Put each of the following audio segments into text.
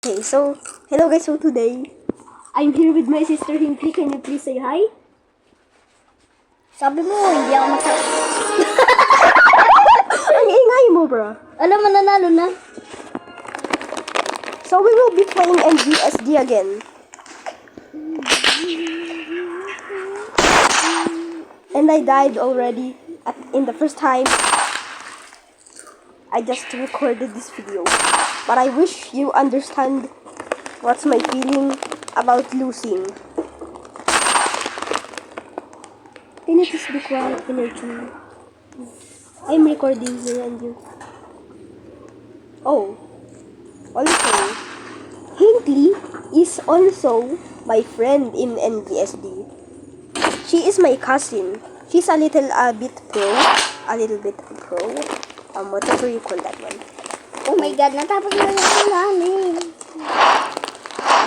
Okay, so, hello guys, so today, I'm here with my sister Hinkley. Can you please say hi? Sabi mo, hindi ako magsasabi. Ang ingay mo, bro. Alam mo, nanalo na. So, we will be playing NGSD again. And I died already in the first time. I just recorded this video. But I wish you understand what's my feeling about losing. Can you just be quiet, Pinocchio? I'm recording here and you. Oh. Also, Hinkley is also my friend in NGSD. She is my cousin. She's a little bit pro. Whatever you call that one. Oh my God, natapos na yung ulan eh.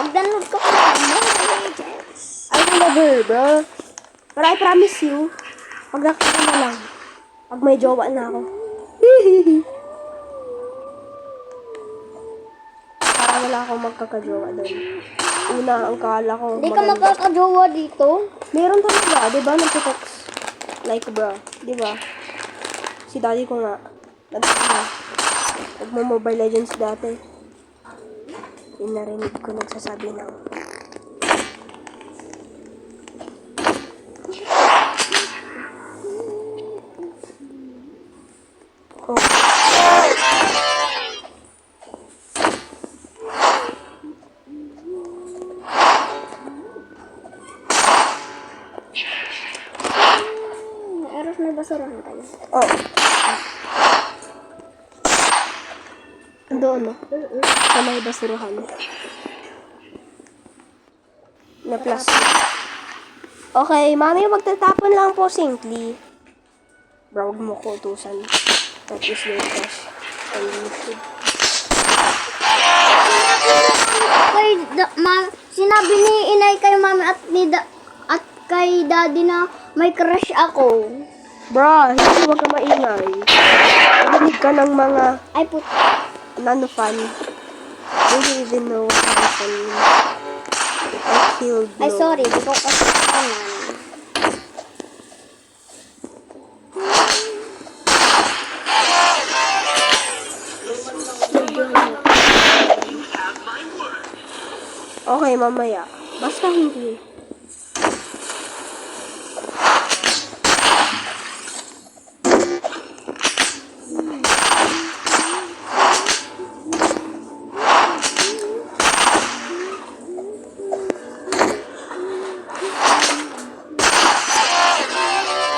Mag-download ko pa ng I will never, bro. But I promise you, pag nakita na lang, pag may jowa na ako. Para wala akong magkakajowa doon. Una, ang kala ko. Hindi ka magkakajowa dito. Meron talaga, di ba? Nagtitext. Like, bro. Di ba? Si daddy ko nga. Nagmo-Mobile Legends dati. Yung narinig ko nagsasabi ng oh. Eros, may basurahan tayo. Oh. Doon, no? Sa may basurahan. Na plastic. Okay, mami, magtatapon lang po simply. Bro, huwag mo ko utusan. That is your crush. On YouTube. Sinabi ni inay kay mami at kay daddy na may crush ako. Bro, hindi huwag ka maingay. Narinig ka ng mga Ay, puto. nano-fan. Do you even know what happened? I killed you. Ay, sorry. Di ko kasi kanan. Okay, mamaya. Basta hindi.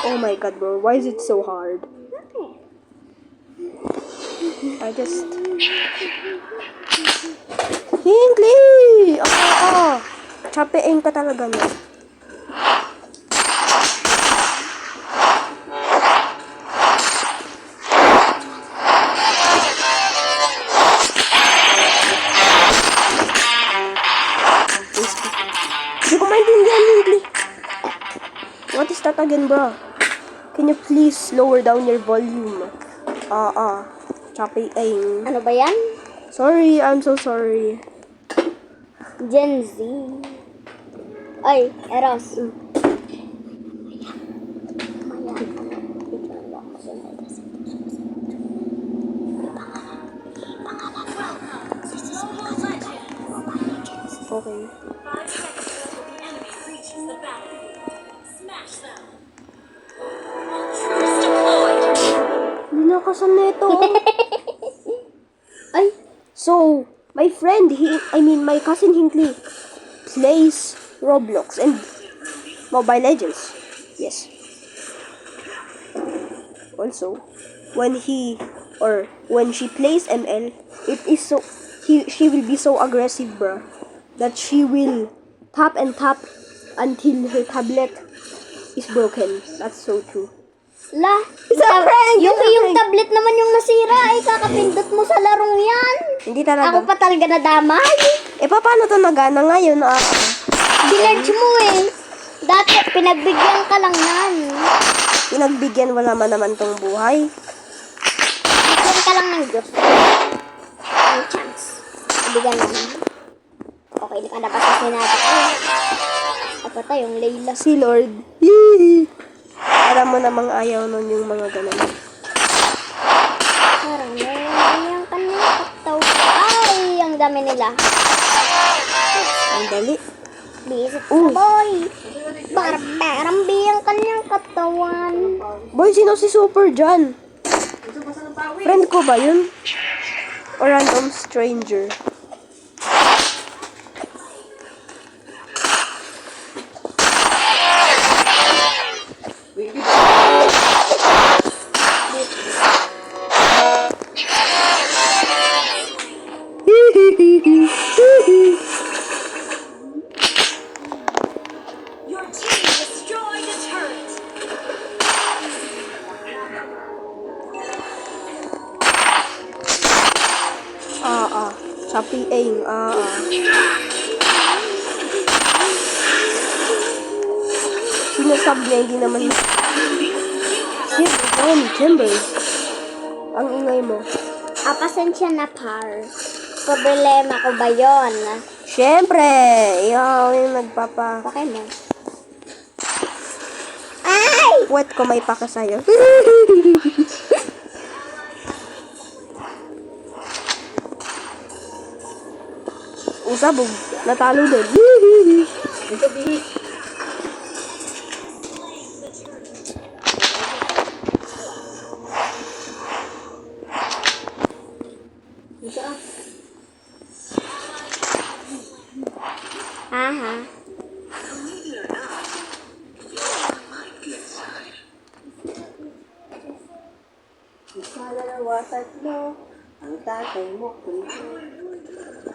Oh my God, bro. Why is it so hard? I just... Hinkley! Chapein ka talaga na. Hindi ko maintindihan, Hinkley. What is that again, bro? Can you please lower down your volume? Chapein. Ano ba yan? Sorry, I'm so sorry. Gen Z. Ay, Eros. Okay. Hindi na kasam nito. Ay, So, my friend, my cousin Hinkley plays Roblox and Mobile Legends. Yes. Also, when she plays ML, she will be so aggressive, bro, that she will tap and tap until her tablet is broken. That's so true. la. It's a prank! Yung tablet naman yung nasira. Ay, kakapindot mo sa larong yan. Hindi talaga. Ako pa talaga nadamay. Paano to nagana ngayon? Binerge mo eh. Dati, pinagbigyan ka lang nan. Pinagbigyan, wala man naman tong buhay. Bigyan ka lang ng Diyos. May chance. Bigyan naman. Okay, nakalabas kasi natin. Ay, apa tayong Layla. Si Lord. Yee! Alam mo namang ayaw nun yung mga ganun. Parang meron yung kanyang kataw. Ay, ang dami nila. Ang dali. Visit sa boy. Barbarang biyang kanyang katawan. Boy, sino si Super dyan? Friend ko ba yun? Or random stranger? Your team destroyed a turret. Choppy aim, Sinasab niya, hindi naman. Shit, Timbers. Ang ingay mo. Pasensya na, par. Problema ko ba yun? Siyempre, ikaw yung nagpapa... Bakit mo? Ay! Puwet ko may paka sa'yo. Usabog, natalo din. Aha. Ang tatay mo,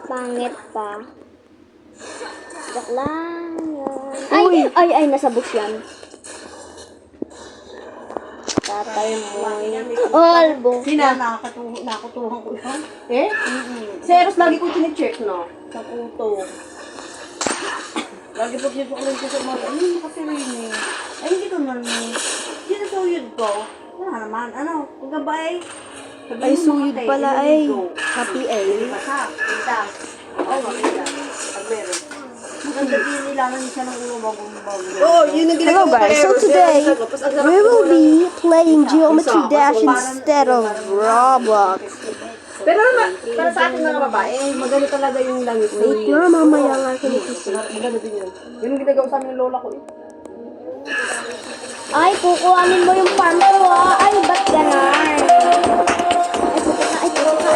Pangit pa. Joke lang yun. Ay, nasa bush yan. Tatay mo. Albo. Nakutuhan ko yun? Eh? Si Eros lagi ko tinicheck, no? Sa kuto. Lagi po ko lang sa mga, nakasirin eh. Ay, hindi ko naman hindi na suyod ko. Wala naman, kung gabay. Ay, suyod pala ay. Happy aim. Basa, kita. Oo, makita. Pag meron. Maganda din nila na siya ng ulo bago. Hello guys, so today we will be playing Geometry Dash instead of Roblox. Pero para sa atin mga babae, maganda talaga yung langit. Wait nga, mamaya nga kinikis. Maganda din yun. Yun ang ginagawa sa amin ng lola ko eh. Ay, kukuhanin mo yung farm ko ah. Ay, ba't ganar? Ay, puto ka.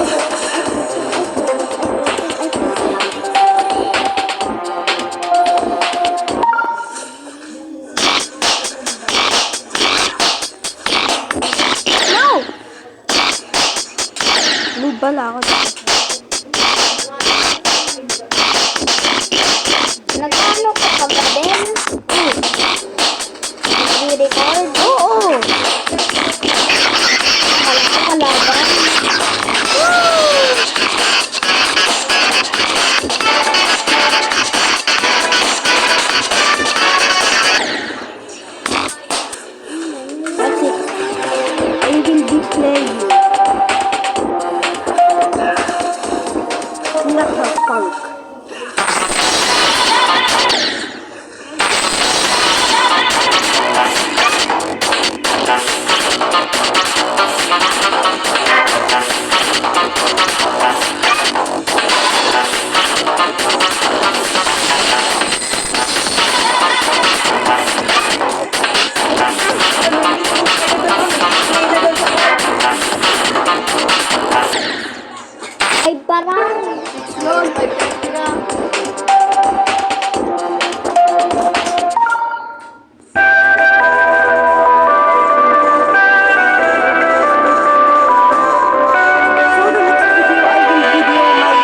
No! Noob pala ako. Nagkano ka pa ba din? Nag-record? Oo! Akala ko kalaban. That's it. I will be playing. Not the funk. Ay, parang. Yun, ay pera. So the next video, I will video my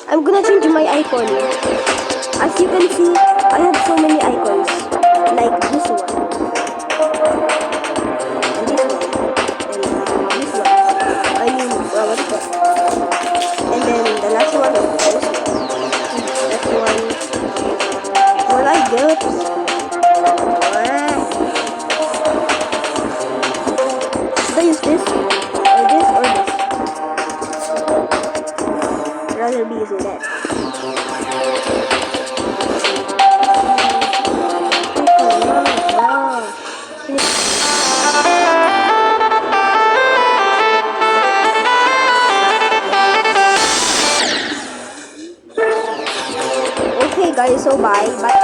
I'm gonna change my icon. As you can see, I have so many icons. Like this one. And this one. And this one. I mean, what's that? And then the last one, of course. That one. More like this. Should I use this? Or this or this? I'd rather be using that. Okay guys, so bye. Bye.